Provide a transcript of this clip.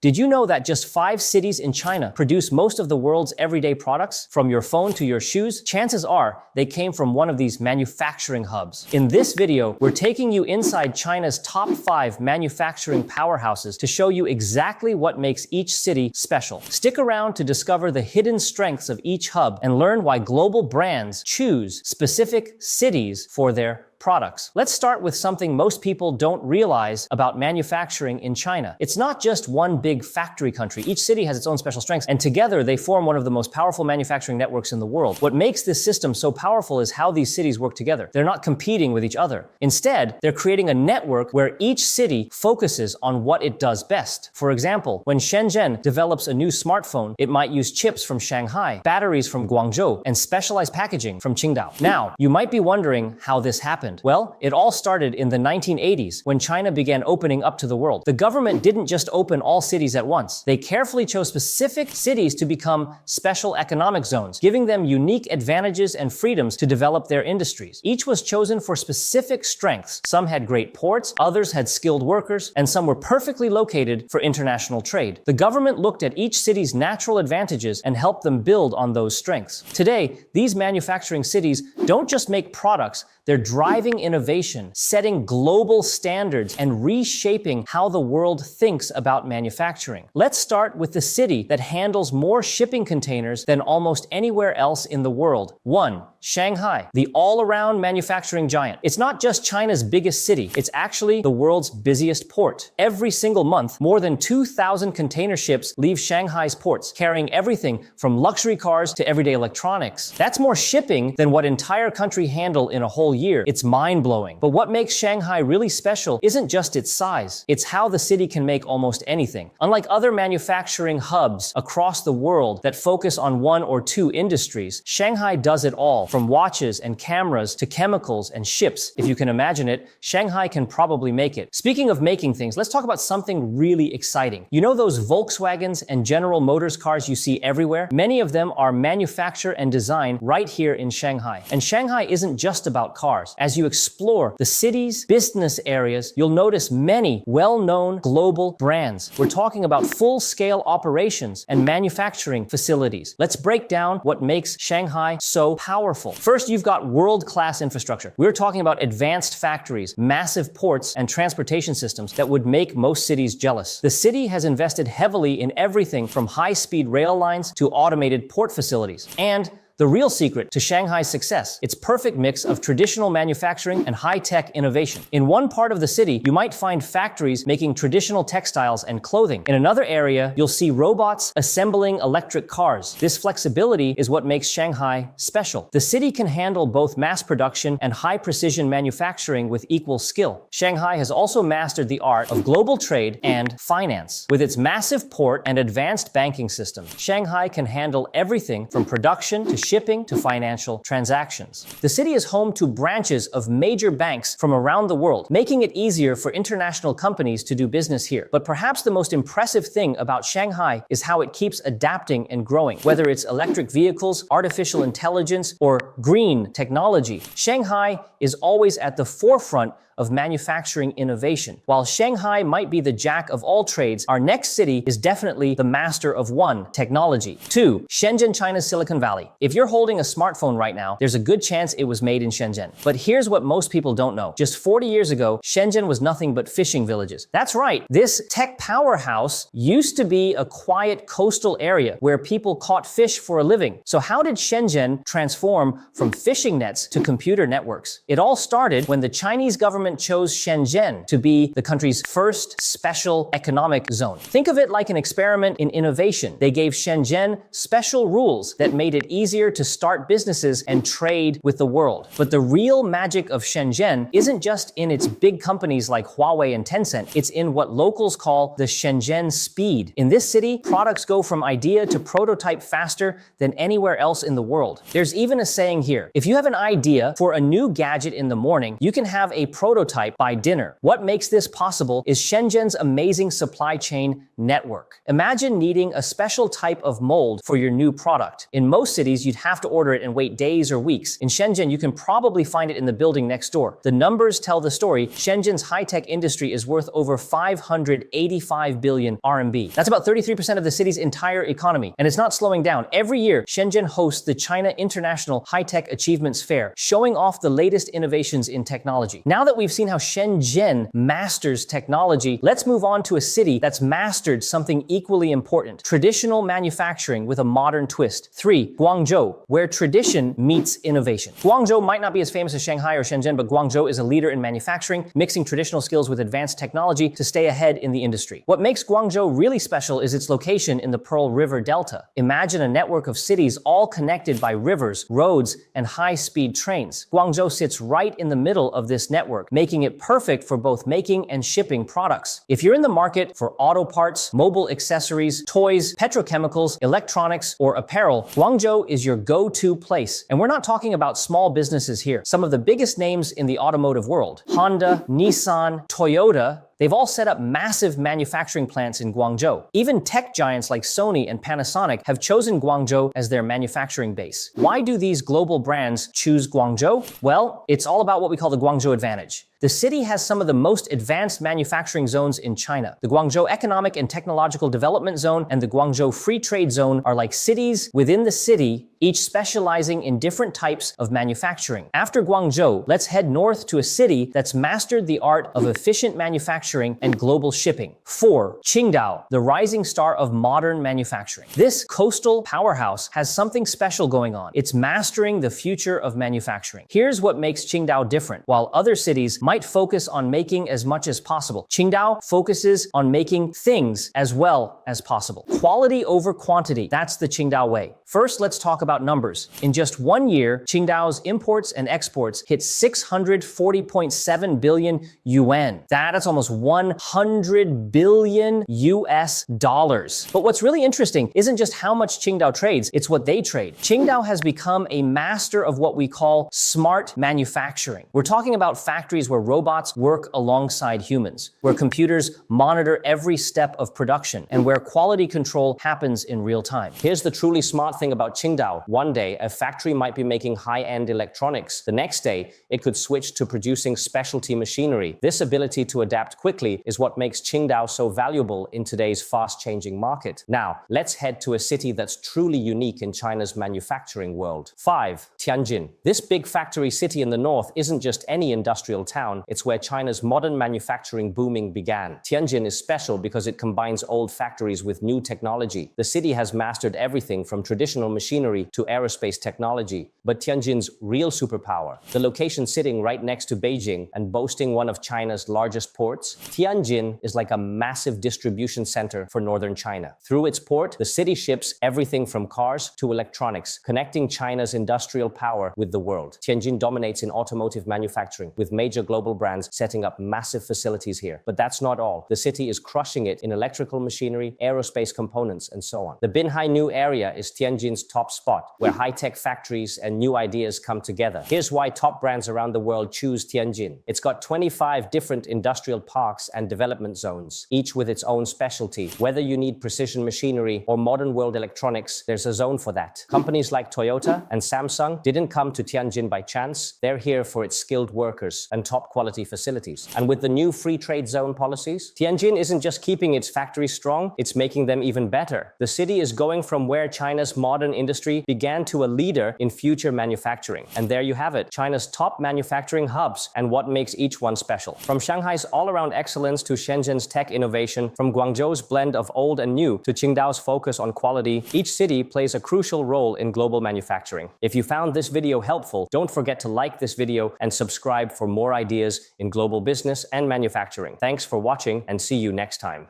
Did you know that just 5 cities in China produce most of the world's everyday products? From your phone to your shoes, chances are they came from one of these manufacturing hubs. In this video, we're taking you inside China's top 5 manufacturing powerhouses to show you exactly what makes each city special. Stick around to discover the hidden strengths of each hub and learn why global brands choose specific cities for their products. Let's start with something most people don't realize about manufacturing in China. It's not just one big factory country. Each city has its own special strengths, and together they form one of the most powerful manufacturing networks in the world. What makes this system so powerful is how these cities work together. They're not competing with each other. Instead, they're creating a network where each city focuses on what it does best. For example, when Shenzhen develops a new smartphone, it might use chips from Shanghai, batteries from Guangzhou, and specialized packaging from Qingdao. Now, you might be wondering how this happened. Well, it all started in the 1980s when China began opening up to the world. The government didn't just open all cities at once. They carefully chose specific cities to become special economic zones, giving them unique advantages and freedoms to develop their industries. Each was chosen for specific strengths. Some had great ports, others had skilled workers, and some were perfectly located for international trade. The government looked at each city's natural advantages and helped them build on those strengths. Today, these manufacturing cities don't just make products, they're driving innovation, setting global standards, and reshaping how the world thinks about manufacturing. Let's start with the city that handles more shipping containers than almost anywhere else in the world. 1. Shanghai, the all-around manufacturing giant. It's not just China's biggest city, it's actually the world's busiest port. Every single month, more than 2,000 container ships leave Shanghai's ports, carrying everything from luxury cars to everyday electronics. That's more shipping than what entire country handle in a whole year. It's mind-blowing. But what makes Shanghai really special isn't just its size, it's how the city can make almost anything. Unlike other manufacturing hubs across the world that focus on 1 or 2 industries, Shanghai does it all. From watches and cameras to chemicals and ships. If you can imagine it, Shanghai can probably make it. Speaking of making things, let's talk about something really exciting. You know those Volkswagens and General Motors cars you see everywhere? Many of them are manufactured and designed right here in Shanghai. And Shanghai isn't just about cars. As you explore the city's business areas, you'll notice many well-known global brands. We're talking about full-scale operations and manufacturing facilities. Let's break down what makes Shanghai so powerful. First, you've got world-class infrastructure. We're talking about advanced factories, massive ports, and transportation systems that would make most cities jealous. The city has invested heavily in everything from high-speed rail lines to automated port facilities. And the real secret to Shanghai's success, its perfect mix of traditional manufacturing and high-tech innovation. In one part of the city, you might find factories making traditional textiles and clothing. In another area, you'll see robots assembling electric cars. This flexibility is what makes Shanghai special. The city can handle both mass production and high-precision manufacturing with equal skill. Shanghai has also mastered the art of global trade and finance. With its massive port and advanced banking system, Shanghai can handle everything from production to shipping to financial transactions. The city is home to branches of major banks from around the world, making it easier for international companies to do business here. But perhaps the most impressive thing about Shanghai is how it keeps adapting and growing. Whether it's electric vehicles, artificial intelligence, or green technology, Shanghai is always at the forefront of manufacturing innovation. While Shanghai might be the jack of all trades, our next city is definitely the master of one, technology. 2. Shenzhen, China's Silicon Valley. If you're holding a smartphone right now, there's a good chance it was made in Shenzhen. But here's what most people don't know. Just 40 years ago, Shenzhen was nothing but fishing villages. That's right, this tech powerhouse used to be a quiet coastal area where people caught fish for a living. So how did Shenzhen transform from fishing nets to computer networks? It all started when the Chinese government chose Shenzhen to be the country's first special economic zone. Think of it like an experiment in innovation. They gave Shenzhen special rules that made it easier to start businesses and trade with the world. But the real magic of Shenzhen isn't just in its big companies like Huawei and Tencent, it's in what locals call the Shenzhen speed. In this city, products go from idea to prototype faster than anywhere else in the world. There's even a saying here: if you have an idea for a new gadget in the morning, you can have a prototype prototype by dinner. What makes this possible is Shenzhen's amazing supply chain network. Imagine needing a special type of mold for your new product. In most cities, you'd have to order it and wait days or weeks. In Shenzhen, you can probably find it in the building next door. The numbers tell the story. Shenzhen's high-tech industry is worth over 585 billion RMB. That's about 33% of the city's entire economy, and it's not slowing down. Every year, Shenzhen hosts the China International High-Tech Achievements Fair, showing off the latest innovations in technology. Now that we've seen how Shenzhen masters technology, let's move on to a city that's mastered something equally important: traditional manufacturing with a modern twist. 3. Guangzhou, where tradition meets innovation. Guangzhou might not be as famous as Shanghai or Shenzhen, but Guangzhou is a leader in manufacturing, mixing traditional skills with advanced technology to stay ahead in the industry. What makes Guangzhou really special is its location in the Pearl River Delta. Imagine a network of cities all connected by rivers, roads, and high-speed trains. Guangzhou sits right in the middle of this network, making it perfect for both making and shipping products. If you're in the market for auto parts, mobile accessories, toys, petrochemicals, electronics, or apparel, Guangzhou is your go-to place. And we're not talking about small businesses here. Some of the biggest names in the automotive world: Honda, Nissan, Toyota, they've all set up massive manufacturing plants in Guangzhou. Even tech giants like Sony and Panasonic have chosen Guangzhou as their manufacturing base. Why do these global brands choose Guangzhou? Well, it's all about what we call the Guangzhou advantage. The city has some of the most advanced manufacturing zones in China. The Guangzhou Economic and Technological Development Zone and the Guangzhou Free Trade Zone are like cities within the city, each specializing in different types of manufacturing. After Guangzhou, let's head north to a city that's mastered the art of efficient manufacturing and global shipping. 4. Qingdao, the rising star of modern manufacturing. This coastal powerhouse has something special going on. It's mastering the future of manufacturing. Here's what makes Qingdao different. While other cities might focus on making as much as possible, Qingdao focuses on making things as well as possible. Quality over quantity, that's the Qingdao way. First, let's talk about numbers. In just 1 year, Qingdao's imports and exports hit 640.7 billion yuan. That's almost 100 billion US dollars. But what's really interesting isn't just how much Qingdao trades, it's what they trade. Qingdao has become a master of what we call smart manufacturing. We're talking about factories where robots work alongside humans, where computers monitor every step of production, and where quality control happens in real time. Here's the truly smart thing about Qingdao. One day, a factory might be making high-end electronics. The next day, it could switch to producing specialty machinery. This ability to adapt quickly is what makes Qingdao so valuable in today's fast-changing market. Now, let's head to a city that's truly unique in China's manufacturing world. 5. Tianjin. This big factory city in the north isn't just any industrial town, it's where China's modern manufacturing booming began. Tianjin is special because it combines old factories with new technology. The city has mastered everything from traditional machinery to aerospace technology. But Tianjin's real superpower, the location sitting right next to Beijing and boasting one of China's largest ports, Tianjin is like a massive distribution center for northern China. Through its port, the city ships everything from cars to electronics, connecting China's industrial power with the world. Tianjin dominates in automotive manufacturing, with major global brands setting up massive facilities here. But that's not all. The city is crushing it in electrical machinery, aerospace components, and so on. The Binhai area is Tianjin's top spot, where high-tech factories and new ideas come together. Here's why top brands around the world choose Tianjin. It's got 25 different industrial parks and development zones, each with its own specialty. Whether you need precision machinery or modern world electronics, there's a zone for that. Companies like Toyota and Samsung didn't come to Tianjin by chance. They're here for its skilled workers and top quality facilities. And with the new free trade zone policies, Tianjin isn't just keeping its factories strong, it's making them even better. The city is going from where China's modern industry began to a leader in future manufacturing. And there you have it, China's top manufacturing hubs and what makes each one special. From Shanghai's all-around excellence to Shenzhen's tech innovation, from Guangzhou's blend of old and new to Qingdao's focus on quality, each city plays a crucial role in global manufacturing. If you found this video helpful, don't forget to like this video and subscribe for more ideas in global business and manufacturing. Thanks for watching and see you next time.